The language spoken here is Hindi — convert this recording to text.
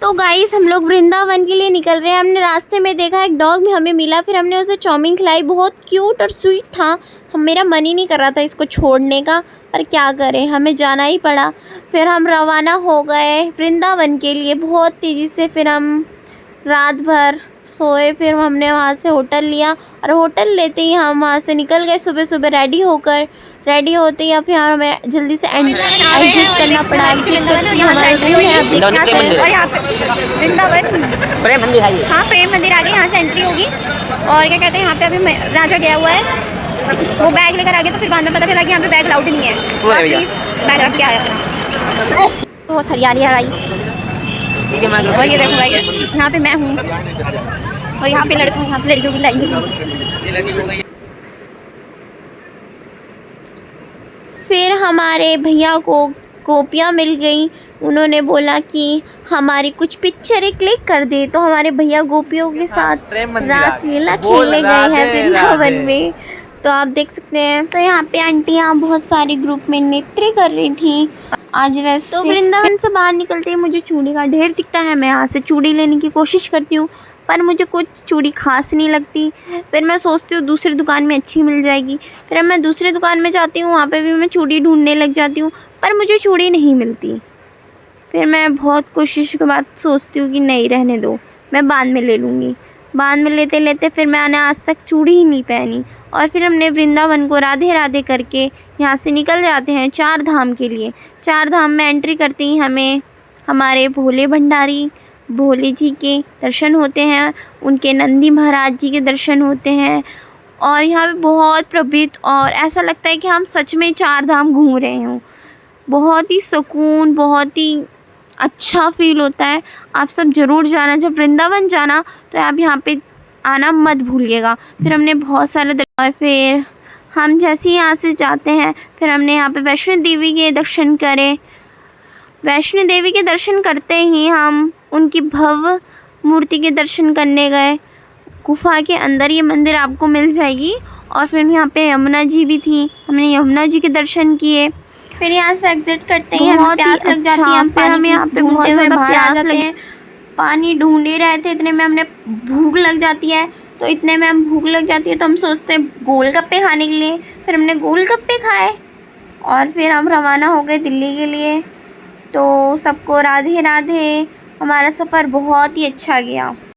तो गाइस हम लोग वृंदावन के लिए निकल रहे हैं। हमने रास्ते में देखा एक डॉग भी हमें मिला, फिर हमने उसे चाउमीन खिलाई। बहुत क्यूट और स्वीट था। मेरा मन ही नहीं कर रहा था इसको छोड़ने का, पर क्या करें, हमें जाना ही पड़ा। फिर हम रवाना हो गए वृंदावन के लिए बहुत तेज़ी से। फिर हम रात भर सोए, फिर हमने वहाँ से होटल लिया और होटल लेते ही हम वहाँ से निकल गए सुबह सुबह रेडी होते ही। फिर हमें जल्दी से एग्जिट करना पड़ा। एग्जिट करके हमारा रूम है, आप देख सकते हैं। और यहाँ पे वृंदावन प्रेम मंदिर है। हाँ, प्रेम मंदिर आगे यहाँ से एंट्री होगी। और क्या कहते हैं, यहाँ पे अभी राजा गया हुआ है, वो बैग लेकर आ गया। तो फिर बाद में पता चला कि यहाँ पे बैग अलाउड नहीं है। प्लीज़ बैग रख के आया अपना। बहुत हरियाली है गाइस। और ये देखो गाइस, यहाँ पे मैं हूँ और यहाँ पे लड़का, यहाँ पे लड़कियों की लाइन। फिर हमारे भैया को कॉपियाँ मिल गई। उन्होंने बोला कि हमारी कुछ पिक्चरें क्लिक कर दे। तो हमारे भैया गोपियों के साथ रासलीला खेलने गए हैं वृंदावन में। तो आप देख सकते हैं। तो यहाँ पे आंटियाँ बहुत सारे ग्रुप में नृत्य कर रही थी आज। वैसे तो वृंदावन से बाहर निकलते ही मुझे चूड़ी का ढेर दिखता है। मैं यहाँ से चूड़ी लेने की कोशिश करती हूँ, पर मुझे कुछ चूड़ी खास नहीं लगती। फिर मैं सोचती हूँ दूसरी दुकान में अच्छी मिल जाएगी। फिर मैं दूसरी दुकान में जाती हूँ, वहाँ पे भी मैं चूड़ी ढूंढने लग जाती हूँ, पर मुझे चूड़ी नहीं मिलती। फिर मैं बहुत कोशिश के बाद सोचती हूँ कि नहीं, रहने दो, मैं बाद में ले लूँगी। बाद में लेते लेते फिर मैंने आज तक चूड़ी ही नहीं पहनी। और फिर हमने वृंदावन को राधे राधे करके यहाँ से निकल जाते हैं 4 धाम के लिए। 4 धाम में एंट्री करते ही हमें हमारे भोले भंडारी भोले जी के दर्शन होते हैं, उनके नंदी महाराज जी के दर्शन होते हैं। और यहाँ पे बहुत पवित्र और ऐसा लगता है कि हम सच में 4 धाम घूम रहे हों। बहुत ही सुकून, बहुत ही अच्छा फील होता है। आप सब ज़रूर जाना, जब वृंदावन जाना तो आप यहाँ पे आना मत भूलिएगा। फिर हमने बहुत सारे और फिर हम जैसे ही यहाँ से जाते हैं, फिर हमने यहाँ पे वैष्णो देवी के दर्शन करे। वैष्णो देवी के दर्शन करते ही हम उनकी भव्य मूर्ति के दर्शन करने गए। गुफा के अंदर ये मंदिर आपको मिल जाएगी। और फिर यहाँ पे यमुना जी भी थी, हमने यमुना जी के दर्शन किए। फिर यहाँ से एग्जिट करते ही हमें प्यास लग जाती है। हमें यहाँ पे ढूंढते हुए बाहर आ जाते हैं। पानी ढूंढ ही रहे थे, इतने में हमने भूख लग जाती है। तो इतने में हम भूख लग जाती है तो हम सोचते हैं गोलगप्पे खाने के लिए। फिर हमने गोलगप्पे खाए और फिर हम रवाना हो गए दिल्ली के लिए। तो सबको राधे राधे। हमारा सफ़र बहुत ही अच्छा गया।